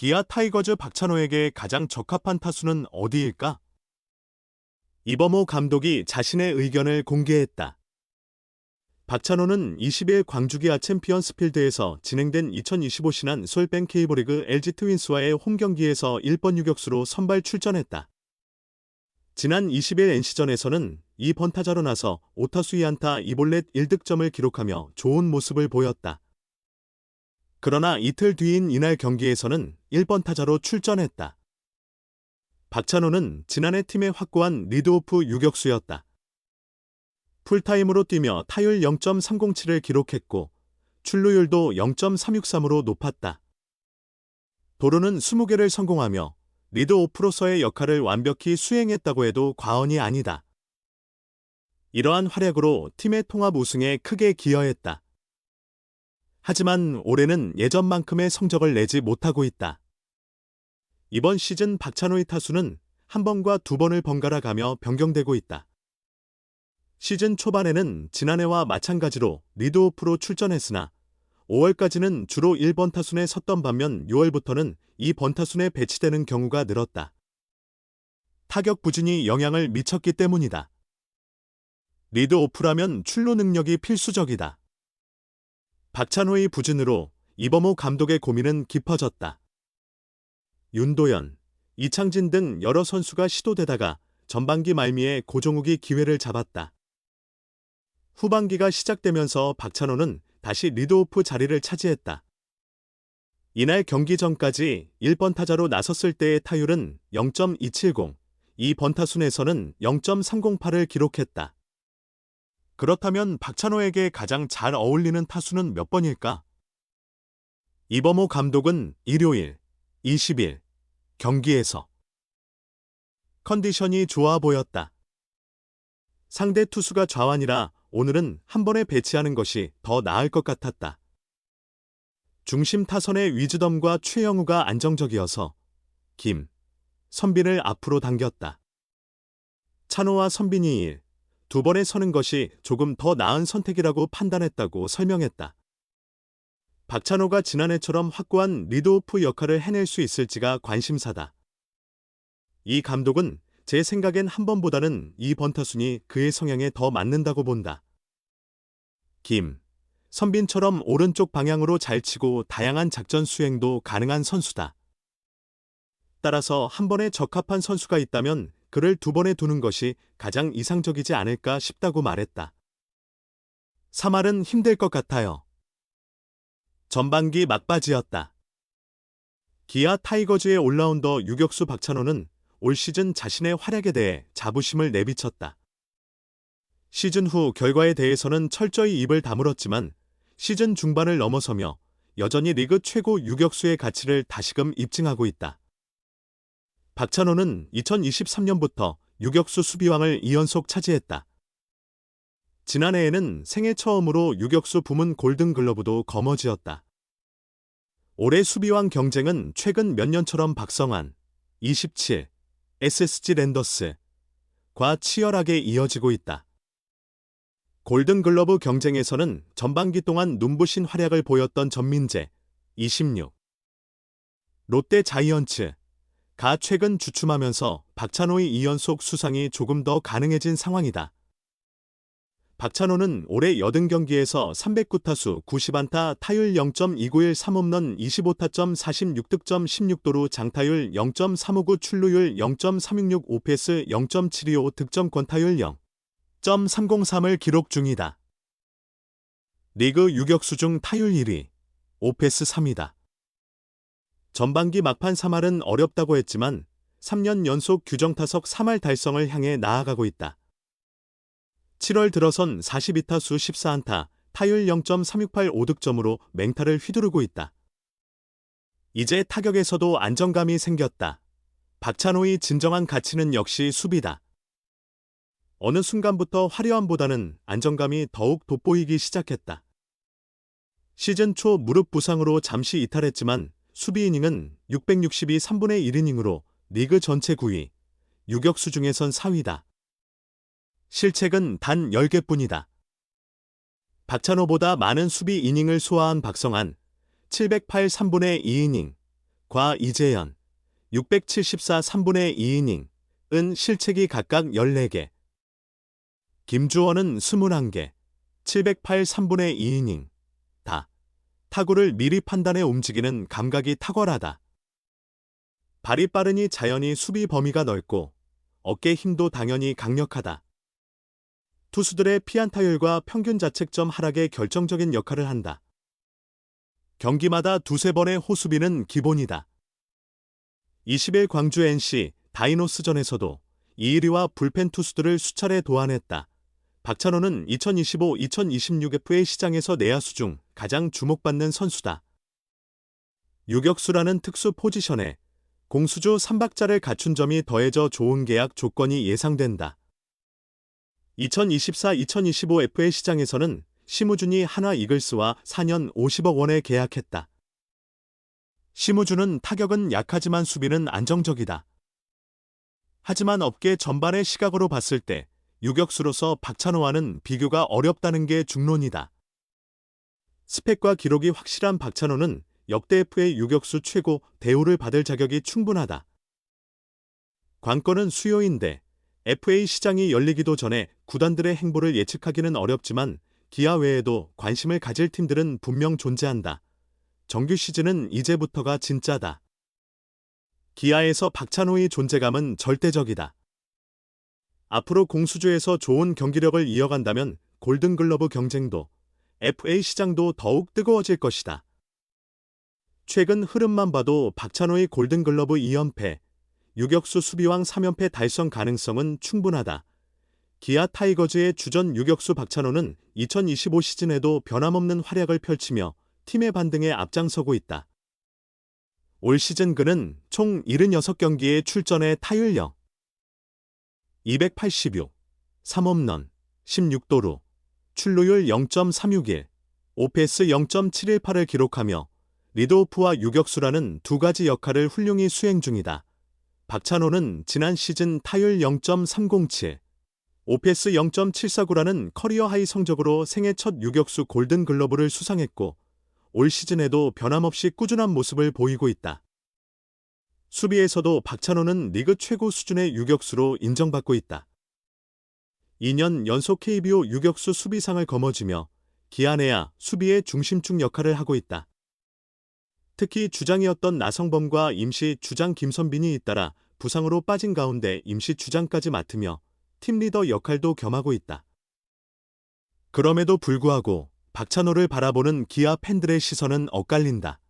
기아 타이거즈 박찬호에게 가장 적합한 타수는 어디일까? 이범호 감독이 자신의 의견을 공개했다. 박찬호는 20일 광주기아 챔피언스필드에서 진행된 2025 신한 솔뱅 K리그 LG 트윈스와의 홈경기에서 1번 유격수로 선발 출전했다. 지난 20일 NC전에서는 2번 타자로 나서 5타수 2안타 2볼넷 1득점을 기록하며 좋은 모습을 보였다. 그러나 이틀 뒤인 이날 경기에서는 1번 타자로 출전했다. 박찬호는 지난해 팀에 확고한 리드오프 유격수였다. 풀타임으로 뛰며 타율 0.307을 기록했고 출루율도 0.363으로 높았다. 도루는 20개를 성공하며 리드오프로서의 역할을 완벽히 수행했다고 해도 과언이 아니다. 이러한 활약으로 팀의 통합 우승에 크게 기여했다. 하지만 올해는 예전만큼의 성적을 내지 못하고 있다. 이번 시즌 박찬호의 타수는 한 번과 두 번을 번갈아 가며 변경되고 있다. 시즌 초반에는 지난해와 마찬가지로 리드오프로 출전했으나 5월까지는 주로 1번 타순에 섰던 반면 6월부터는 2번 타순에 배치되는 경우가 늘었다. 타격 부진이 영향을 미쳤기 때문이다. 리드오프라면 출루 능력이 필수적이다. 박찬호의 부진으로 이범호 감독의 고민은 깊어졌다. 윤도현, 이창진 등 여러 선수가 시도되다가 전반기 말미에 고종욱이 기회를 잡았다. 후반기가 시작되면서 박찬호는 다시 리드오프 자리를 차지했다. 이날 경기 전까지 1번 타자로 나섰을 때의 타율은 0.270, 2번 타순에서는 0.308을 기록했다. 그렇다면 박찬호에게 가장 잘 어울리는 타수는 몇 번일까? 이범호 감독은 일요일 20일 경기에서 컨디션이 좋아 보였다. 상대 투수가 좌완이라 오늘은 한 번에 배치하는 것이 더 나을 것 같았다. 중심 타선의 위즈덤과 최영우가 안정적이어서 김, 선빈을 앞으로 당겼다. 찬호와 선빈이 두 번에 서는 것이 조금 더 나은 선택이라고 판단했다고 설명했다. 박찬호가 지난해처럼 확고한 리드오프 역할을 해낼 수 있을지가 관심사다. 이 감독은 제 생각엔 한 번보다는 2번 타순이 그의 성향에 더 맞는다고 본다. 김, 선빈처럼 오른쪽 방향으로 잘 치고 다양한 작전 수행도 가능한 선수다. 따라서 한 번에 적합한 선수가 있다면 그를 두 번에 두는 것이 가장 이상적이지 않을까 싶다고 말했다. 3할은 힘들 것 같아요. 전반기 막바지였다. 기아 타이거즈의 올라운더 유격수 박찬호는 올 시즌 자신의 활약에 대해 자부심을 내비쳤다. 시즌 후 결과에 대해서는 철저히 입을 다물었지만 시즌 중반을 넘어서며 여전히 리그 최고 유격수의 가치를 다시금 입증하고 있다. 박찬호는 2023년부터 유격수 수비왕을 2연속 차지했다. 지난해에는 생애 처음으로 유격수 부문 골든글러브도 거머쥐었다. 올해 수비왕 경쟁은 최근 몇 년처럼 박성환, 27, SSG 랜더스과 치열하게 이어지고 있다. 골든글러브 경쟁에서는 전반기 동안 눈부신 활약을 보였던 전민재, 26, 롯데 자이언츠, 가 최근 주춤하면서 박찬호의 2연속 수상이 조금 더 가능해진 상황이다. 박찬호는 올해 80경기에서 309타수 90안타 타율 0.291 3홈런 25타점 46득점 16도루 장타율 0.359 출루율 0.366 오패스 0.725 득점권 타율 0.303을 기록 중이다. 리그 유격수 중 타율 1위, 오패스 3위다. 전반기 막판 3할은 어렵다고 했지만 3년 연속 규정타석 3할 달성을 향해 나아가고 있다. 7월 들어선 42타수 14안타, 타율 0.368 5득점으로 맹타를 휘두르고 있다. 이제 타격에서도 안정감이 생겼다. 박찬호의 진정한 가치는 역시 수비다. 어느 순간부터 화려함보다는 안정감이 더욱 돋보이기 시작했다. 시즌 초 무릎 부상으로 잠시 이탈했지만 수비 이닝은 662 3분의 1이닝으로 리그 전체 9위, 유격수 중에선 4위다. 실책은 단 10개뿐이다. 박찬호보다 많은 수비 이닝을 소화한 박성환, 708 3분의 2이닝, 과 이재현, 674 3분의 2이닝, 은 실책이 각각 14개. 김주원은 21개, 708 3분의 2이닝, 다. 타구를 미리 판단해 움직이는 감각이 탁월하다. 발이 빠르니 자연히 수비 범위가 넓고 어깨 힘도 당연히 강력하다. 투수들의 피안타율과 평균 자책점 하락에 결정적인 역할을 한다. 경기마다 두세 번의 호수비는 기본이다. 20일 광주 NC 다이노스전에서도 이일이와 불펜 투수들을 수차례 도안했다. 박찬호는 2025-2026 FA 시장에서 내야수 중 가장 주목받는 선수다. 유격수라는 특수 포지션에 공수주 3박자를 갖춘 점이 더해져 좋은 계약 조건이 예상된다. 2024-2025 FA 시장에서는 심우준이 한화 이글스와 4년 50억 원에 계약했다. 심우준은 타격은 약하지만 수비는 안정적이다. 하지만 업계 전반의 시각으로 봤을 때 유격수로서 박찬호와는 비교가 어렵다는 게 중론이다. 스펙과 기록이 확실한 박찬호는 역대 FA 유격수 최고 대우를 받을 자격이 충분하다. 관건은 수요인데 FA 시장이 열리기도 전에 구단들의 행보를 예측하기는 어렵지만 기아 외에도 관심을 가질 팀들은 분명 존재한다. 정규 시즌은 이제부터가 진짜다. 기아에서 박찬호의 존재감은 절대적이다. 앞으로 공수주에서 좋은 경기력을 이어간다면 골든글러브 경쟁도, FA 시장도 더욱 뜨거워질 것이다. 최근 흐름만 봐도 박찬호의 골든글러브 2연패, 유격수 수비왕 3연패 달성 가능성은 충분하다. 기아 타이거즈의 주전 유격수 박찬호는 2025 시즌에도 변함없는 활약을 펼치며 팀의 반등에 앞장서고 있다. 올 시즌 그는 총 76경기에 출전해 타율 286, 3홈런, 16도루, 출루율 0.361, OPS 0.718을 기록하며 리드오프와 유격수라는 두 가지 역할을 훌륭히 수행 중이다. 박찬호는 지난 시즌 타율 0.307, OPS 0.749라는 커리어 하이 성적으로 생애 첫 유격수 골든글러브를 수상했고 올 시즌에도 변함없이 꾸준한 모습을 보이고 있다. 수비에서도 박찬호는 리그 최고 수준의 유격수로 인정받고 있다. 2년 연속 KBO 유격수 수비상을 거머쥐며 기아 내야 수비의 중심축 역할을 하고 있다. 특히 주장이었던 나성범과 임시 주장 김선빈이 잇따라 부상으로 빠진 가운데 임시 주장까지 맡으며 팀 리더 역할도 겸하고 있다. 그럼에도 불구하고 박찬호를 바라보는 기아 팬들의 시선은 엇갈린다.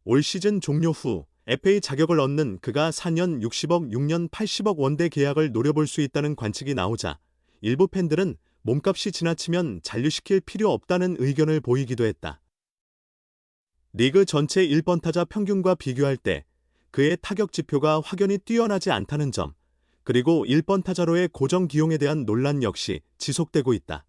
올 시즌 종료 후 FA 자격을 얻는 그가 4년 60억, 6년 80억 원대 계약을 노려볼 수 있다는 관측이 나오자 일부 팬들은 몸값이 지나치면 잔류시킬 필요 없다는 의견을 보이기도 했다. 리그 전체 1번 타자 평균과 비교할 때 그의 타격 지표가 확연히 뛰어나지 않다는 점, 그리고 1번 타자로의 고정 기용에 대한 논란 역시 지속되고 있다.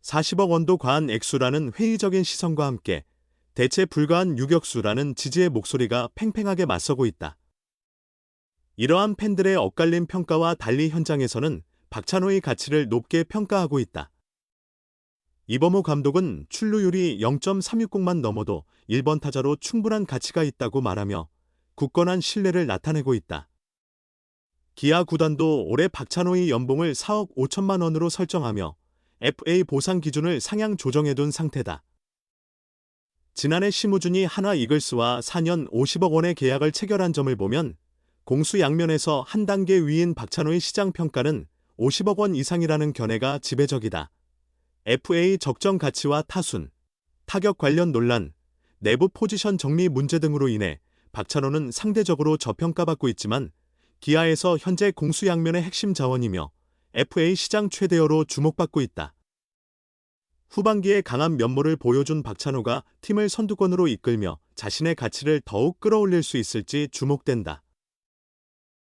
40억 원도 과한 액수라는 회의적인 시선과 함께 대체 불가한 유격수라는 지지의 목소리가 팽팽하게 맞서고 있다. 이러한 팬들의 엇갈린 평가와 달리 현장에서는 박찬호의 가치를 높게 평가하고 있다. 이범호 감독은 출루율이 0.360만 넘어도 1번 타자로 충분한 가치가 있다고 말하며 굳건한 신뢰를 나타내고 있다. 기아 구단도 올해 박찬호의 연봉을 4억 5천만 원으로 설정하며 FA 보상 기준을 상향 조정해둔 상태다. 지난해 심우준이 한화 이글스와 4년 50억 원의 계약을 체결한 점을 보면 공수 양면에서 한 단계 위인 박찬호의 시장 평가는 50억 원 이상이라는 견해가 지배적이다. FA 적정 가치와 타순, 타격 관련 논란, 내부 포지션 정리 문제 등으로 인해 박찬호는 상대적으로 저평가받고 있지만 기아에서 현재 공수 양면의 핵심 자원이며 FA 시장 최대어로 주목받고 있다. 후반기에 강한 면모를 보여준 박찬호가 팀을 선두권으로 이끌며 자신의 가치를 더욱 끌어올릴 수 있을지 주목된다.